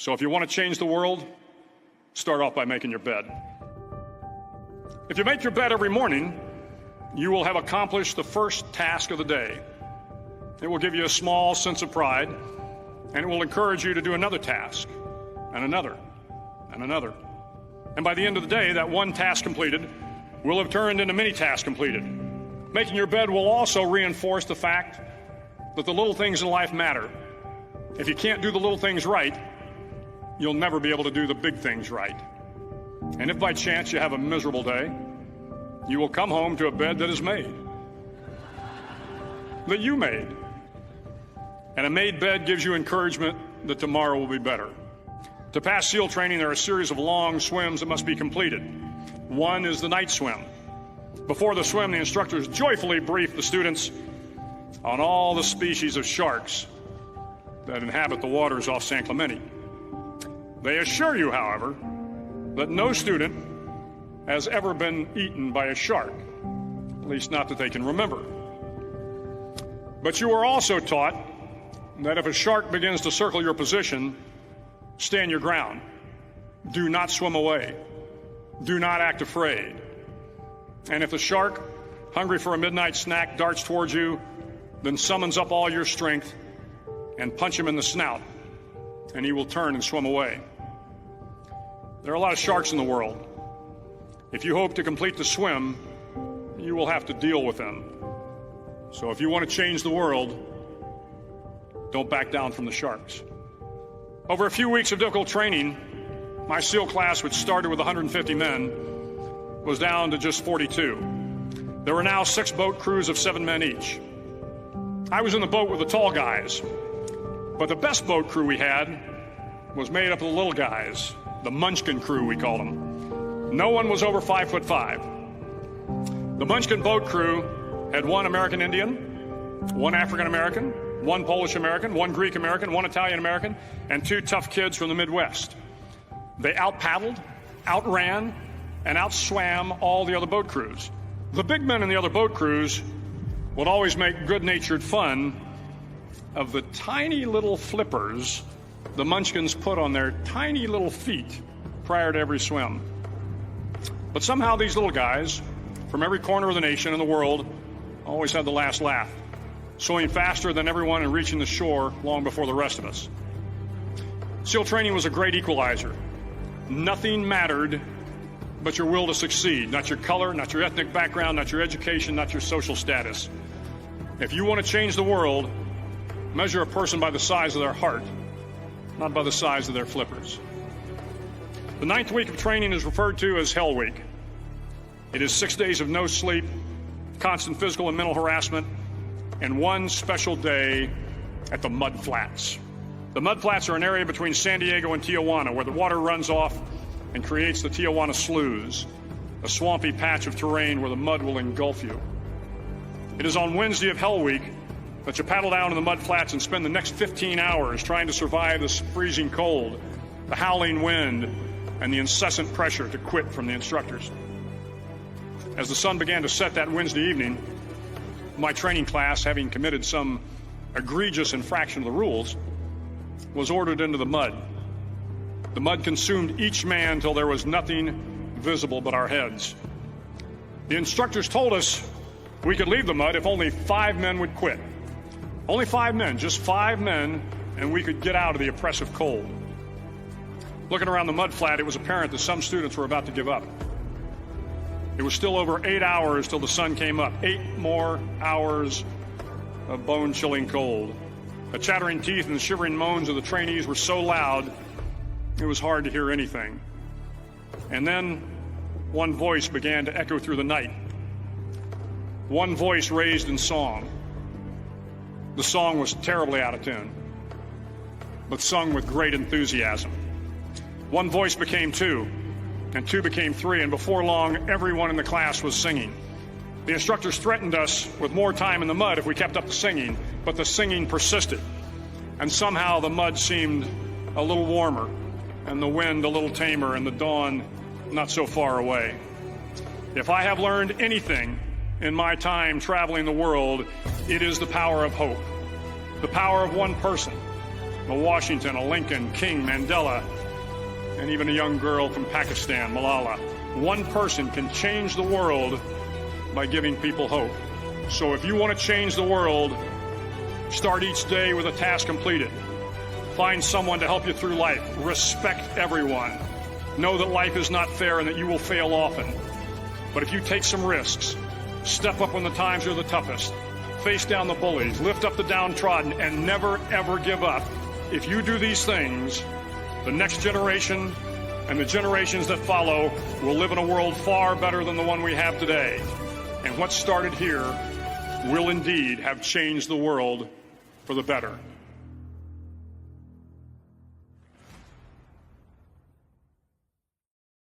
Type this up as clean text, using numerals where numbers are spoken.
So if you want to change the world, start off by making your bed. If you make your bed every morning, you will have accomplished the first task of the day. It will give you a small sense of pride, and it will encourage you to do another task, and another, and another. And by the end of the day, that one task completed will have turned into many tasks completed. Making your bed will also reinforce the fact that the little things in life matter. If you can't do the little things right, you'll never be able to do the big things right. And if by chance you have a miserable day, you will come home to a bed that is made, that you made. And a made bed gives you encouragement that tomorrow will be better. To pass SEAL training, there are a series of long swims that must be completed. One is the night swim. Before the swim, the instructors joyfully brief the students on all the species of sharks that inhabit the waters off San Clemente. They assure you, however, that no student has ever been eaten by a shark, at least not that they can remember. But you are also taught that if a shark begins to circle your position, stand your ground. Do not swim away. Do not act afraid. And if the shark, hungry for a midnight snack, darts towards you, then summons up all your strength and punch him in the snout, and he will turn and swim away. There are a lot of sharks in the world. If you hope to complete the swim, you will have to deal with them. So if you want to change the world, don't back down from the sharks. Over a few weeks of difficult training, my SEAL class, which started with 150 men, was down to just 42. There were now 6 boat crews of 7 men each. I was in the boat with the tall guys, but the best boat crew we had was made up of the little guys, the Munchkin crew, we called them. No one was over 5'5". The Munchkin boat crew had 1 American Indian, 1 African American, 1 Polish American, 1 Greek American, 1 Italian American, and 2 tough kids from the Midwest. They out-paddled, outran, and outswam all the other boat crews. The big men in the other boat crews would always make good-natured fun of the tiny little flippers the Munchkins put on their tiny little feet prior to every swim. But somehow these little guys from every corner of the nation and the world always had the last laugh, swimming faster than everyone and reaching the shore long before the rest of us. SEAL training was a great equalizer. Nothing mattered but your will to succeed, not your color, not your ethnic background, not your education, not your social status. If you want to change the world, measure a person by the size of their heart, not by the size of their flippers. The 9th week of training is referred to as Hell Week. It is 6 days of no sleep, constant physical and mental harassment, and 1 special day at the Mud Flats. The Mud Flats are an area between San Diego and Tijuana where the water runs off and creates the Tijuana Sloughs, a swampy patch of terrain where the mud will engulf you. It is on Wednesday of Hell Week that you paddle down to the Mud Flats and spend the next 15 hours trying to survive the freezing cold, the howling wind, and the incessant pressure to quit from the instructors. As the sun began to set that Wednesday evening, my training class, having committed some egregious infraction of the rules, was ordered into the mud. The mud consumed each man till there was nothing visible but our heads. The instructors told us we could leave the mud if only 5 men would quit. Only 5 men, just 5 men, and we could get out of the oppressive cold. Looking around the mud flat, it was apparent that some students were about to give up. It was still over 8 hours till the sun came up. 8 more hours of bone-chilling cold. The chattering teeth and the shivering moans of the trainees were so loud, it was hard to hear anything. And then one voice began to echo through the night. One voice raised in song. The song was terribly out of tune, but sung with great enthusiasm. One voice became 2, and 2 became 3, and before long, everyone in the class was singing. The instructors threatened us with more time in the mud if we kept up the singing, but the singing persisted. And somehow the mud seemed a little warmer, and the wind a little tamer, and the dawn not so far away. If I have learned anything in my time traveling the world, it is the power of hope. The power of one person, a Washington, a Lincoln, King, Mandela, and even a young girl from Pakistan, Malala. One person can change the world by giving people hope. So if you want to change the world, start each day with a task completed. Find someone to help you through life. Respect everyone. Know that life is not fair and that you will fail often. But if you take some risks, step up when the times are the toughest, face down the bullies, lift up the downtrodden, and never, ever give up. If you do these things, the next generation and the generations that follow will live in a world far better than the one we have today. And what started here will indeed have changed the world for the better.